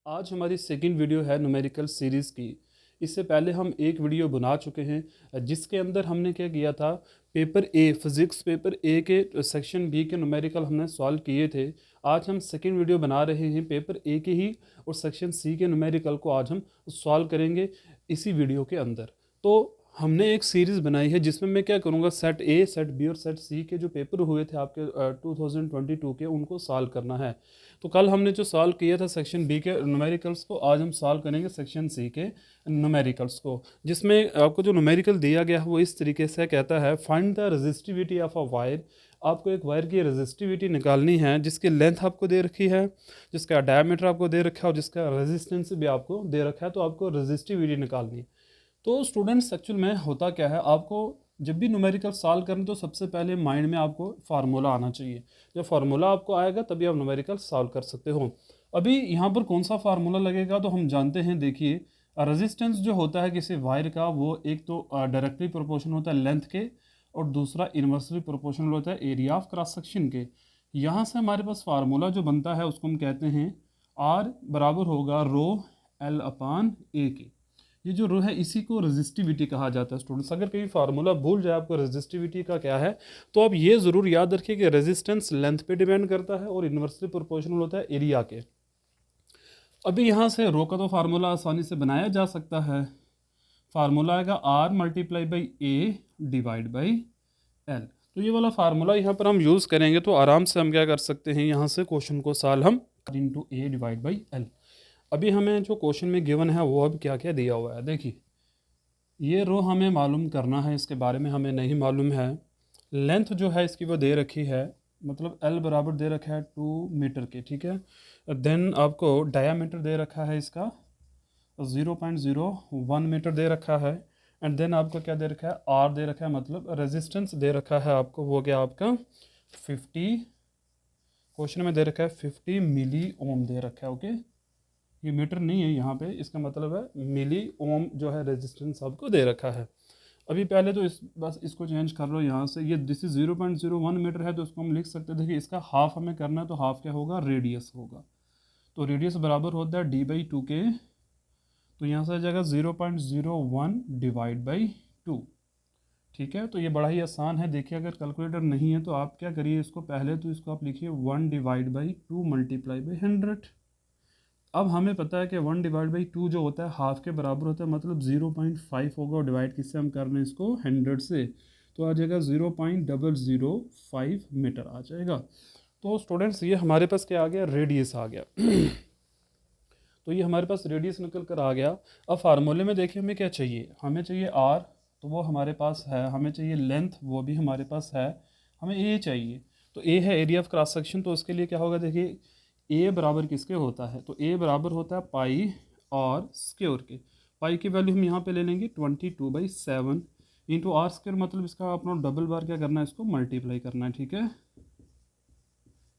आज हमारी second video है न्यूमेरिकल सीरीज़ की। इससे पहले हम एक वीडियो बना चुके हैं जिसके अंदर हमने क्या किया था, paper A physics paper A के सेक्शन बी के न्यूमेरिकल हमने सॉल्व किए थे। आज हम सेकंड वीडियो बना रहे हैं पेपर ए के ही, और सेक्शन सी के न्यूमेरिकल को आज हम सॉल्व करेंगे इसी वीडियो के अंदर। तो हमने एक सीरीज़ बनाई है जिसमें मैं क्या करूँगा, सेट ए, सेट बी और सेट सी के जो पेपर हुए थे आपके 2022 के, उनको सॉल्व करना है। तो कल हमने जो सॉल्व किया था सेक्शन बी के न्यूमेरिकल्स को, आज हम सॉल्व करेंगे सेक्शन सी के न्यूमेरिकल्स को, जिसमें आपको जो न्यूमेरिकल दिया गया है वो इस तरीके से कहता है, find the resistivity of a wire. आपको एक वायर की रेजिस्टिविटी निकालनी है जिसकी लेंथ आपको दे रखी है, जिसका डायमीटर आपको दे रखा है और जिसका रेजिस्टेंस भी आपको दे रखा है। तो आपको रेजिस्टिविटी निकालनी है। तो स्टूडेंट्स, एक्चुअल में होता क्या है, आपको जब भी न्यूमेरिकल सॉल्व करें तो सबसे पहले माइंड में आपको फार्मूला आना चाहिए। जब फार्मूला आपको आएगा तभी आप न्यूमेरिकल सॉल्व कर सकते हो। अभी यहाँ पर कौन सा फार्मूला लगेगा तो हम जानते हैं। देखिए, रेजिस्टेंस जो होता है किसी वायर का, वो एक तो डायरेक्टली प्रोपोर्शनल होता है लेंथ के, और दूसरा इन्वर्सली प्रोपोर्शनल होता है एरिया ऑफ क्रॉस सेक्शन के। यहाँ से हमारे पास फार्मूला जो बनता है उसको हम कहते हैं आर बराबर होगा रो एल अपान ए के। ये जो रो है इसी को रेजिस्टिविटी कहा जाता है। स्टूडेंट्स, अगर कहीं फार्मूला भूल जाए आपको रेजिस्टिविटी का क्या है, तो आप ये ज़रूर याद रखिए कि रेजिस्टेंस लेंथ पे डिपेंड करता है और इन्वर्सली प्रोपोर्शनल होता है एरिया के। अभी यहाँ से रो का तो फार्मूला आसानी से बनाया जा सकता है। फार्मूला आएगा R multiply by A divide by L. तो ये वाला फार्मूला यहाँ पर हम यूज़ करेंगे तो आराम से हम क्या कर सकते हैं, यहाँ से क्वेश्चन को सॉल्व हम into A divide by L. अभी हमें जो क्वेश्चन में गिवन है वो अब क्या क्या दिया हुआ है। देखिए, ये रो हमें मालूम करना है, इसके बारे में हमें नहीं मालूम है। लेंथ जो है इसकी वो दे रखी है, मतलब एल बराबर दे रखा है 2 मीटर के, ठीक है। देन आपको डायामीटर दे रखा है इसका 0.01 मीटर दे रखा है। एंड देन आपको क्या दे रखा है, आर दे रखा है, मतलब रेजिस्टेंस दे रखा है आपको, वो क्या आपका 50, क्वेश्चन में दे रखा है 50 मिली ओम दे रखा है। ओके, ये मीटर नहीं है यहाँ पे, इसका मतलब है मिली ओम जो है रेजिस्टेंस आपको दे रखा है। अभी पहले तो बस इसको चेंज कर लो यहाँ से। ये दिस इज 0.01 मीटर है तो इसको हम लिख सकते हैं। देखिए, इसका हाफ हमें करना है तो हाफ क्या होगा, रेडियस होगा। तो रेडियस बराबर होता है d/2 के। तो यहाँ से आ जाएगा 0.01 डिवाइड बाई 2। ठीक है, तो ये बड़ा ही आसान है। देखिए, अगर कैलकुलेटर नहीं है तो आप क्या करिए, इसको पहले तो इसको आप लिखिए 1 डिवाइड बाई 2 मल्टीप्लाई बाई 100। अब हमें पता है कि 1 डिवाइड बाई 2 जो होता है हाफ के बराबर होता है, मतलब 0.5 होगा। और डिवाइड किससे हम कर रहे हैं इसको, 100 से, तो आ जाएगा 0.005 मीटर आ जाएगा। तो स्टूडेंट्स, ये हमारे पास क्या आ गया, रेडियस आ गया। तो ये हमारे पास रेडियस निकल कर आ गया। अब फार्मूले में देखिए हमें क्या चाहिए, हमें चाहिए आर, तो वो हमारे पास है। हमें चाहिए लेंथ, वो भी हमारे पास है। हमें ए चाहिए, तो ए है एरिया ऑफ क्रॉस सेक्शन। तो उसके लिए क्या होगा, देखिए ए बराबर किसके होता है, तो ए बराबर होता है पाई और स्क्योर के। पाई की वैल्यू हम यहाँ पे ले लेंगे 22/7 इंटू आर स्क्योर, मतलब इसका अपना डबल बार क्या करना है, इसको मल्टीप्लाई करना है। ठीक है,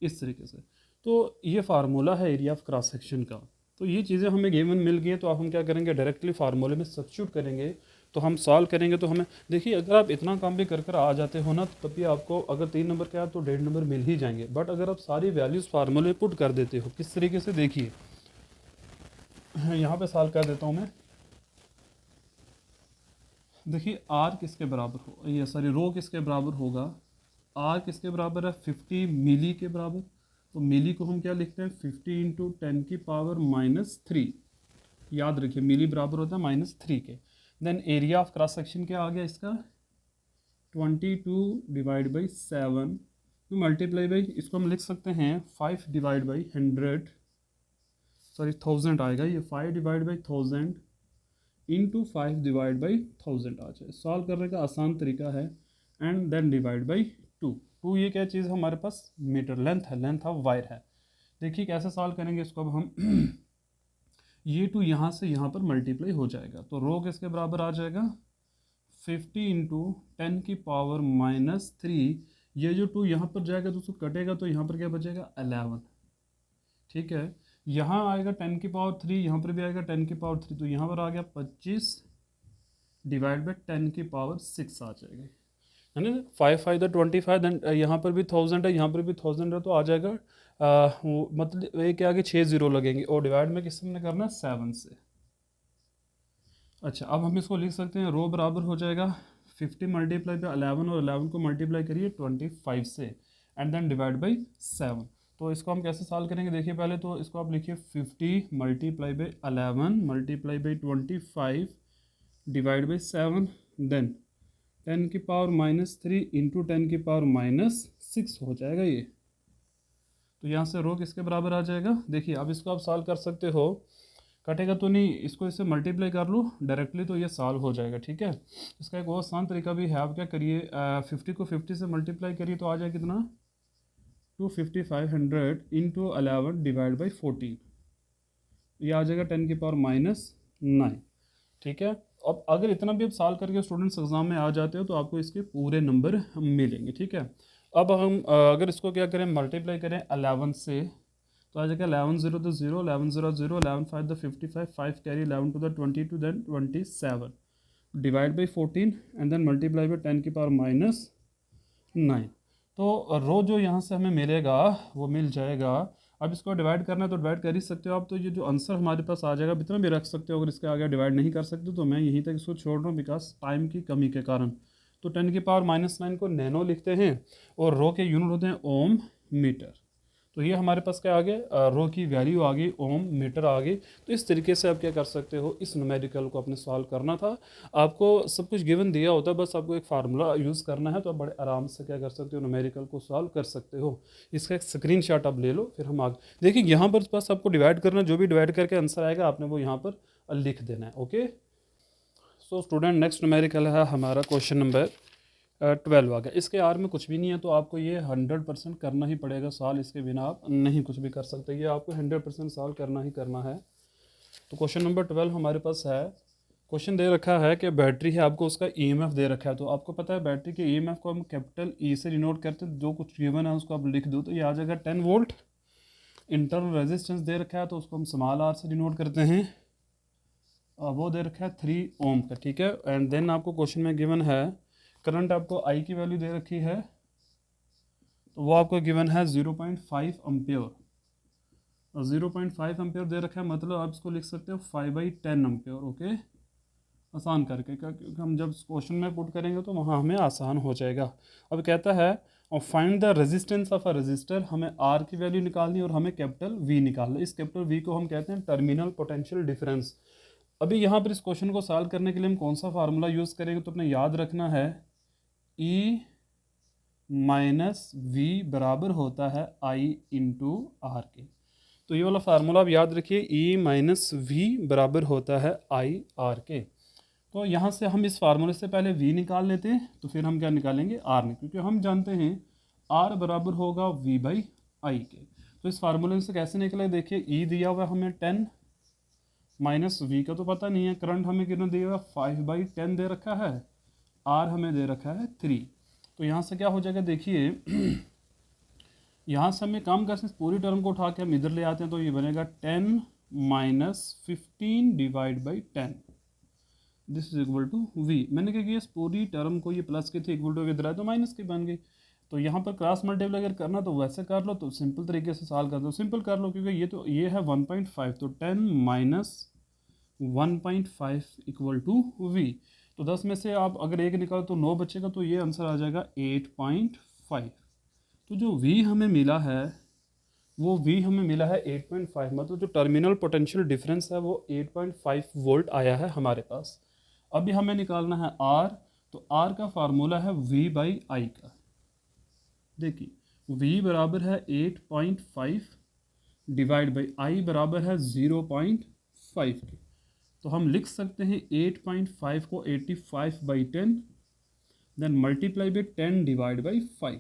इस तरीके से। तो ये फार्मूला है एरिया ऑफ क्रॉस सेक्शन का। तो ये चीज़ें हमें गिवन मिल गई हैं, तो अब हम क्या करेंगे, डायरेक्टली फार्मूले में सब्स्टिट्यूट करेंगे। तो हम सॉल्व करेंगे तो हमें, देखिए, अगर आप इतना काम भी कर कर आ जाते हो ना, तो तभी आपको अगर 3 नंबर के आए तो 1.5 नंबर मिल ही जाएंगे। बट अगर आप सारी वैल्यूज़ फार्मूले में पुट कर देते हो, किस तरीके से, देखिए यहाँ पे सॉल्व कर देता हूँ मैं। देखिए, आर किसके बराबर हो, ये सॉरी रो किसके बराबर होगा, आर किसके बराबर है, 50 मिली के बराबर। तो मिली को हम क्या लिखते हैं, 50 इंटू 10⁻³ याद रखिए, मिली बराबर होता है -3 के। Then area of cross section क्या आ गया इसका, 22 डिवाइड बाई 7 मल्टीप्लाई बाई, इसको हम लिख सकते हैं 5 डिवाइड बाई 100, सॉरी 1000 आएगा ये, 5 divide by 1000 into 5 divide by 1000 आ जाए। सॉल्व करने का आसान तरीका है। And then divide by 2। ये क्या चीज़ है हमारे पास, मीटर लेंथ है, लेंथ ऑफ वायर है। देखिए कैसे सॉल्व करेंगे इसको अब हम। ये 2 यहाँ से यहाँ पर मल्टीप्लाई हो जाएगा, तो रो किसके बराबर आ जाएगा, 50 इंटू 10⁻³ ये जो 2 यहाँ पर जाएगा तो उसको कटेगा, तो यहाँ पर क्या बचेगा, 11। ठीक है, यहाँ आएगा 10⁻³ यहाँ पर भी आएगा 10⁻³, तो यहाँ पर आ गया 25 डिवाइड बाई 10⁻6 आ जाएगा। है ना, 5 5 द 25, देन यहाँ पर भी 1000 है, यहाँ पर भी 1000 है, तो आ जाएगा मतलब एक के आगे 6 जीरो लगेंगे और डिवाइड में किस हमने करना है 7 से। अच्छा, अब हम इसको लिख सकते हैं, रो बराबर हो जाएगा 50 मल्टीप्लाई बाई 11 और 11 को मल्टीप्लाई करिए 25 से एंड देन डिवाइड बाई 7। तो इसको हम कैसे सॉल्व करेंगे, देखिए पहले तो इसको आप लिखिए 50 multiply by 11 multiply by 25 divide by 7, then 10 की पावर -3 इंटू 10 की पावर -6 हो जाएगा ये। तो यहाँ से रो किसके बराबर आ जाएगा, देखिए अब इसको आप सॉल्व कर सकते हो, कटेगा तो नहीं, इसको इससे मल्टीप्लाई कर लो डायरेक्टली तो ये सॉल्व हो जाएगा। ठीक है, इसका एक और आसान तरीका भी है, आप क्या करिए 50 को 50 से मल्टीप्लाई करिए तो आ जाए कितना 255 इंटू 11 डिवाइड बाई 14, ये आ जाएगा 10 की पावर -9। ठीक है, अब अगर इतना भी आप सॉल्व करके स्टूडेंट्स एग्जाम में आ जाते हो तो आपको इसके पूरे नंबर मिलेंगे। ठीक है, अब हम अगर इसको क्या करें, मल्टीप्लाई करें 11 से तो आ जाएगा 11 0 तो 0, 11 0 0, 11 5 the 55, 5 carry 11 to the 22, then 27 divide by 14 and then multiply by 10 की पावर -9। तो रो जो यहाँ से हमें मिलेगा वो मिल जाएगा। अब इसको डिवाइड करना है तो डिवाइड कर ही सकते हो आप, तो ये जो आंसर हमारे पास आ जाएगा इतना भी रख सकते हो, अगर इसके आगे डिवाइड नहीं कर सकते तो मैं यहीं तक इसको छोड़ रहा हूँ बिकॉज टाइम की कमी के कारण। तो 10 की पावर -9 को नैनो लिखते हैं और रो के यूनिट होते हैं ओम मीटर। तो ये हमारे पास क्या आ गया, रो की वैल्यू आ गई, ओम मीटर आ गई। तो इस तरीके से आप क्या कर सकते हो, इस न्यूमेरिकल को आपने सॉल्व करना था, आपको सब कुछ गिवन दिया होता है, बस आपको एक फार्मूला यूज़ करना है तो आप बड़े आराम से क्या कर सकते हो, न्यूमेरिकल को सॉल्व कर सकते हो। इसका एक स्क्रीनशॉट आप ले लो, फिर हम आगे देखिए, यहाँ पर बस आपको डिवाइड करना, जो भी डिवाइड करके आंसर आएगा आपने वो यहाँ पर लिख देना है। Okay, so student next numerical है हमारा क्वेश्चन नंबर 12 आ गया। इसके आर में कुछ भी नहीं है तो आपको ये 100% करना ही पड़ेगा सॉल्व, इसके बिना आप नहीं कुछ भी कर सकते, ये आपको 100% सॉल्व करना ही करना है। तो क्वेश्चन नंबर 12 हमारे पास है, क्वेश्चन दे रखा है कि बैटरी है, आपको उसका ईएमएफ दे रखा है। तो आपको पता है बैटरी के ईएमएफ को हम कैपिटल ई से डिनोट करते हैं, जो कुछ गिवन है उसको आप लिख दो तो ये आ जाएगा 10 वोल्ट। इंटरनल रेजिस्टेंस दे रखा है तो उसको हम स्मॉल आर से डिनोट करते हैं, वो दे रखा है 3 ओम का। ठीक है, एंड देन आपको क्वेश्चन में गिवन है करंट, आपको आई की वैल्यू दे रखी है तो वो आपको गिवन है 0.5 अम्पेयर, और 0.5 अम्पेयर दे रखा है, मतलब आप इसको लिख सकते हो 5/10 अम्पेयर। ओके, आसान करके, क्योंकि हम जब क्वेश्चन में पुट करेंगे तो वहाँ हमें आसान हो जाएगा। अब कहता है और find the resistance of a resistor, हमें आर की वैल्यू निकालनी है और हमें कैपिटल वी निकालना है। इस कैपिटल वी को हम कहते हैं टर्मिनल पोटेंशियल डिफरेंस। अभी यहाँ पर इस क्वेश्चन को सॉल्व करने के लिए हम कौन सा फार्मूला यूज़ करेंगे, तो अपने याद रखना है ई माइनस वी बराबर होता है आई इंटू आर के। तो ये वाला फार्मूला आप याद रखिए, ई माइनस वी बराबर होता है आई आर के। तो यहाँ से हम इस फार्मूले से पहले वी निकाल लेते हैं तो फिर हम क्या निकालेंगे आर में, क्योंकि हम जानते हैं आर बराबर होगा वी बाई आई के। तो इस फार्मूले से कैसे निकले, देखिए ई दिया हुआ हमें 10 माइनस वी का तो पता नहीं है, करंट हमें कितना दिया हुआ 5/10 दे रखा है, आर हमें दे रखा है 3। तो यहाँ से क्या हो जाएगा, देखिए यहाँ से हमें काम करते हैं, पूरी टर्म को उठा के हम इधर ले आते हैं तो ये बनेगा 10 minus 15 divide by 10, this is equal to V. मैंने क्या किया, इस पूरी टर्म को ये प्लस की थी इक्वल टू इधर आए तो माइनस की बन गई। तो यहाँ पर क्रॉस मल्टीप्लाई अगर करना तो वैसे कर लो, तो सिंपल तरीके से सॉल्व कर दो, सिंपल कर लो, क्योंकि ये है 1.5, तो 10 माइनस 1.5 इक्वल टू वी। तो 10 में से आप अगर एक निकालो तो 9 बचेगा, तो ये आंसर आ जाएगा 8.5। तो जो वी हमें मिला है वो वी हमें मिला है 8.5, मतलब जो टर्मिनल पोटेंशियल डिफरेंस है वो 8.5 वोल्ट आया है हमारे पास। अभी हमें निकालना है आर, तो आर का फार्मूला है वी बाई आई का। देखिए वी बराबर है 8.5 डिवाइड बाई आई बराबर है 0.5 के। तो हम लिख सकते हैं 8.5 को 85/10 then multiply by 10 divide by 5।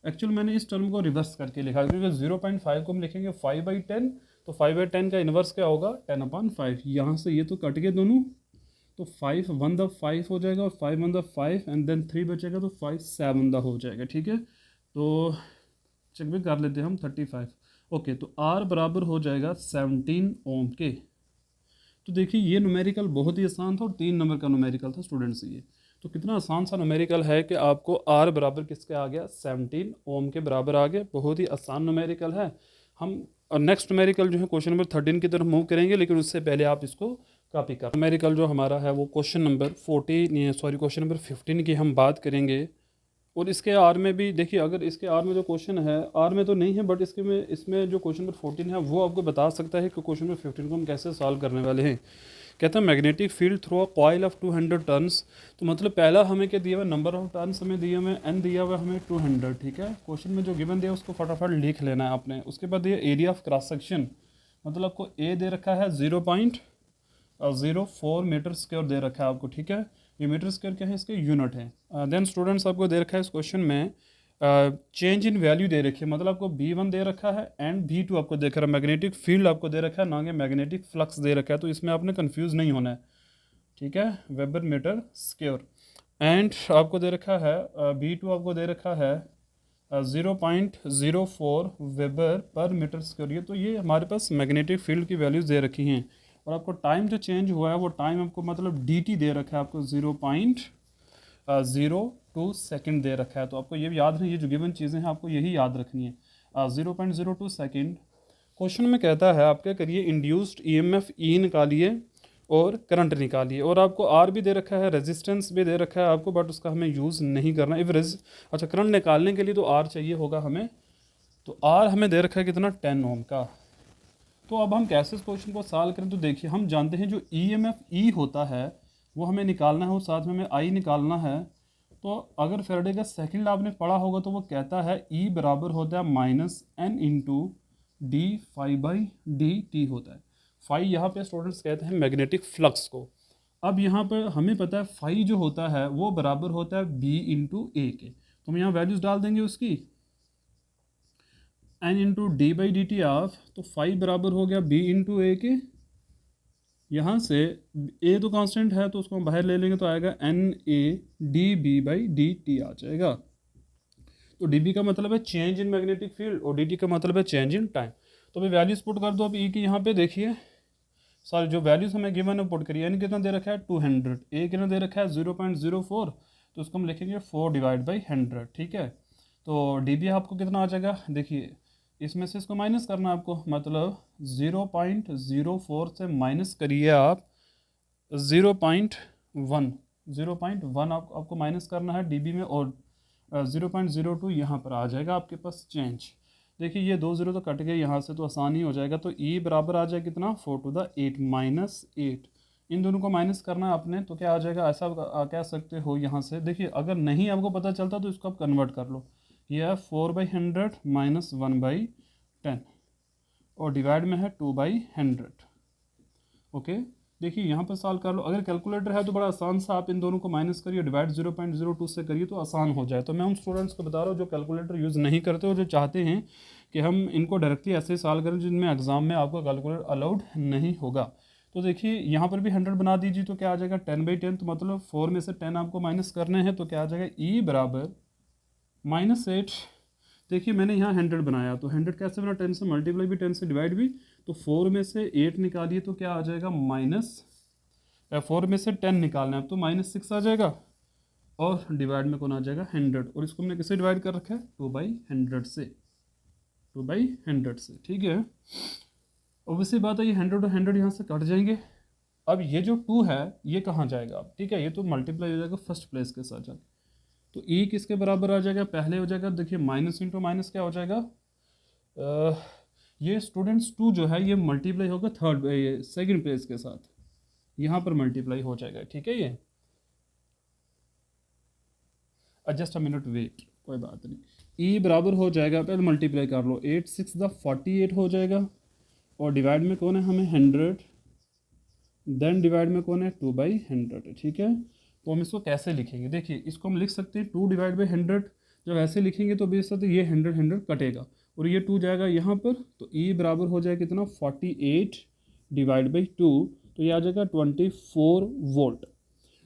Actual मैंने इस टर्म को रिवर्स करके लिखा, क्योंकि 0.5 को हम लिखेंगे 5/10, तो 5/10 का इन्वर्स क्या होगा 10/5। यहाँ से ये तो कट गए दोनों, तो 5 1 द 5 हो जाएगा और 5 1 द 5 एंड देन 3 बचेगा तो 5 7 द हो जाएगा। ठीक है, तो चेक भी कर लेते हैं हम 35। ओके, तो आर बराबर हो जाएगा 17 ओम के। तो देखिए ये न्यूमेरिकल बहुत ही आसान था और 3 नंबर का न्यूमेरिकल था स्टूडेंट्स ये। तो कितना आसान सा न्यूमेरिकल है कि आपको R बराबर किसके आ गया, 17 ओम के बराबर आ गया। बहुत ही आसान न्यूमेरिकल है। हम नेक्स्ट न्यूमेरिकल जो है क्वेश्चन नंबर 13 की तरफ मूव करेंगे, लेकिन उससे पहले आप इसको कॉपी कर। न्यूमेरिकल जो हमारा है वो क्वेश्चन नंबर 15 की हम बात करेंगे। और इसके आर में भी देखिए, अगर इसके आर में जो क्वेश्चन है, आर में तो नहीं है बट इसमें जो क्वेश्चन नंबर 14 है वो आपको बता सकता है कि क्वेश्चन नंबर 15 को हम कैसे सॉल्व करने वाले हैं। कहता है magnetic field through a coil of 200 turns. तो मतलब पहला हमें क्या दिया हुआ, नंबर ऑफ टर्न्स हमें दिए हुए, एन दिया हुआ हमें 200, ठीक है। क्वेश्चन में जो गिवन दिया उसको फटाफट लिख लेना है आपने। उसके बाद दिया एरिया ऑफ क्रॉस सेक्शन, मतलब आपको ए दे रखा है 0.04 मीटर स्क्वायर दे रखा है आपको, ठीक है। ये मीटर स्क्वायर क्या है, इसके यूनिट है। देन स्टूडेंट्स आपको दे रखा है इस क्वेश्चन में चेंज इन वैल्यू दे रखी है, मतलब आपको B1 दे रखा है एंड B2 आपको दे रखा है। मैग्नेटिक फील्ड आपको दे रखा है, ना कि मैग्नेटिक फ्लक्स दे रखा है, तो इसमें आपने कंफ्यूज नहीं होना है, ठीक है। Weber metre square. एंड आपको दे रखा है B2 आपको दे रखा है 0.04 वेबर पर मीटर स्क्वायर। ये तो ये हमारे पास मैग्नेटिक फील्ड की वैल्यूज़ दे रखी हैं। और आपको टाइम जो चेंज हुआ है वो टाइम आपको मतलब dt दे रखा है आपको 0.02 सेकेंड दे रखा है। तो आपको ये भी याद नहीं, ये जो गिवन चीज़ें हैं आपको यही याद रखनी है। 0.02 सेकेंड। क्वेश्चन में कहता है आप क्या करिए, इंड्यूस्ड EMF E निकालिए और करंट निकालिए। और आपको R भी दे रखा है, रेजिस्टेंस भी दे रखा है आपको, बट उसका हमें यूज़ नहीं करना। अच्छा, करंट निकालने के लिए तो R चाहिए होगा हमें, तो R हमें दे रखा है कितना, 10 ओम का। तो अब हम कैसे इस क्वेश्चन को सॉल्व करें, तो देखिए हम जानते हैं जो EMF E होता है वो हमें निकालना है और साथ में हमें I निकालना है। तो अगर फेराडे का सेकंड लॉ आपने पढ़ा होगा तो वो कहता है E बराबर होता है -N into D phi by D T होता है। फाई यहाँ पे स्टूडेंट्स कहते हैं मैग्नेटिक फ्लक्स को। अब यहाँ पर हमें पता है फाई जो होता है वो बराबर होता है B इंटू ए के। तो हम यहाँ वैल्यूज़ डाल देंगे उसकी, N into D by D T of, तो फाई बराबर हो गया B इंटू ए के। यहाँ से ए तो कांस्टेंट है तो उसको हम बाहर ले लेंगे तो आएगा N A D B by D T आ जाएगा। तो डी बी का मतलब है चेंज इन मैग्नेटिक फील्ड और डी टी का मतलब है चेंज इन टाइम। तो अभी वैल्यूज पुट कर दो। अब ई की यहाँ पे देखिए सॉरी जो वैल्यूज हमें गिवन है पुट करिए। एन कितना दे रखा है 200, ए कितना दे रखा है 0.04, तो उसको हम लिखेंगे 4 डिवाइड बाई 100, ठीक है। तो डी बी आपको कितना आ जाएगा, देखिए इसमें से इसको माइनस करना है आपको, मतलब 0.04 से माइनस करिए आप 0.1 आपको माइनस करना है डीबी में, और 0.02 यहाँ पर आ जाएगा आपके पास चेंज। देखिए ये 2 0 तो कट गए यहाँ से, तो आसान ही हो जाएगा। तो E बराबर आ जाएगा कितना, 4 टू द 8 -8। इन दोनों को माइनस करना है आपने, तो क्या आ जाएगा, ऐसा कह सकते हो यहाँ से। देखिए अगर नहीं आपको पता चलता तो इसको आप कन्वर्ट कर लो। ये है 4/100 माइनस 1/10 और डिवाइड में है 2/100। ओके, देखिए यहाँ पर सॉल्व कर लो। अगर कैलकुलेटर है तो बड़ा आसान सा, आप इन दोनों को माइनस करिए, डिवाइड 0.02 से करिए तो आसान हो जाए। तो मैं उन स्टूडेंट्स को बता रहा हूँ जो कैलकुलेटर यूज़ नहीं करते और जो चाहते हैं कि हम इनको डायरेक्टली ऐसे सॉल्व करें जिनमें एग्जाम में आपका कैलकुलेटर अलाउड नहीं होगा। तो देखिए यहाँ पर भी 100 बना दीजिए, तो क्या आ जाएगा 10/10, तो मतलब 4 में से 10 आपको माइनस करने हैं, तो क्या आ जाएगा E बराबर -8। देखिए मैंने यहाँ 100 बनाया, तो 100 कैसे बना, 10 से मल्टीप्लाई भी 10 से डिवाइड भी। तो 4 में से 8 निकालिए तो क्या आ जाएगा 4 में से 10 निकालना है तो -6 आ जाएगा, और डिवाइड में कौन आ जाएगा 100। और इसको हमने किससे डिवाइड कर रखा है 2/100 से, 2/100 से, ठीक है। ऑब्वियसली बात है ये 100 और 100 यहाँ से कट जाएंगे। अब ये जो 2 है ये कहाँ जाएगा, ठीक है, ये तो मल्टीप्लाई हो जाएगा फर्स्ट प्लेस के साथ जाके। तो E किसके बराबर आ जाएगा, पहले हो जाएगा, देखिए माइनस इंटू माइनस क्या हो जाएगा, ये स्टूडेंट्स 2 जो है ये मल्टीप्लाई होगा सेकंड प्लेस के साथ, यहाँ पर मल्टीप्लाई हो जाएगा, ठीक है। ये जस्ट अ मिनट वेट, कोई बात नहीं। E बराबर हो जाएगा, पहले मल्टीप्लाई कर लो, 8 6 द 48 हो जाएगा, और डिवाइड में कौन है हमें 100, देन डिवाइड में कौन है 2/100, ठीक है। तो हम इसको कैसे लिखेंगे, देखिए इसको हम लिख सकते हैं 2 डिवाइड बाई 100। जब ऐसे लिखेंगे तो बेशक ये 100 कटेगा और ये 2 जाएगा यहाँ पर, तो E बराबर हो जाएगा कितना 48 डिवाइड बाई 2, तो ये आ जाएगा 24 वोल्ट।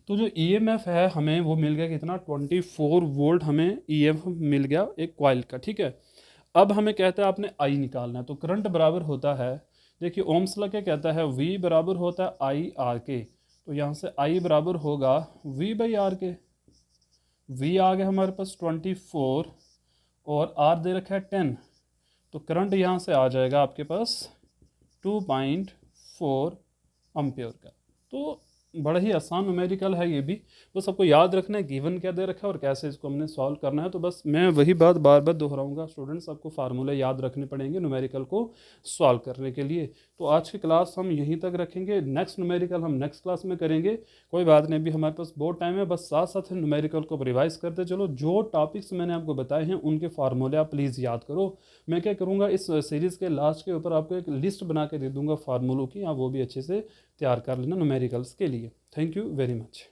तो जो EMF है हमें वो मिल गया कितना 24 वोल्ट हमें EMF मिल गया एक कॉइल का, ठीक है। अब हमें कहता है आपने I निकालना है, तो करंट बराबर होता है, देखिए ओम्स लॉ क्या कहता है, V बराबर होता है I R के। तो यहाँ से I बराबर होगा V बाई R के, V आ गया हमारे पास 24 और R दे रखा है 10, तो करंट यहाँ से आ जाएगा आपके पास 2.4 एम्पियर का। तो बड़ा ही आसान न्यूमेरिकल है ये भी, बस आपको याद रखना है गिवन क्या दे रखा है और कैसे इसको हमने सॉल्व करना है। तो बस मैं वही बात बार बार दोहराऊंगा स्टूडेंट्स, आपको फार्मूले याद रखने पड़ेंगे न्यूमेरिकल को सॉल्व करने के लिए। तो आज की क्लास हम यहीं तक रखेंगे, नेक्स्ट न्यूमेरिकल हम नेक्स्ट क्लास में करेंगे। कोई बात नहीं, अभी हमारे पास बहुत टाइम है, बस साथ साथ न्यूमेरिकल को रिवाइज करते चलो। जो टॉपिक्स मैंने आपको बताए हैं उनके फार्मूले आप प्लीज़ याद करो। मैं क्या करूँगा, इस सीरीज़ के लास्ट के ऊपर आपको एक लिस्ट बना के दे दूंगा फार्मूलों की, आप वो भी अच्छे से तैयार कर लेना न्यूमेरिकल्स के लिए। Thank you very much.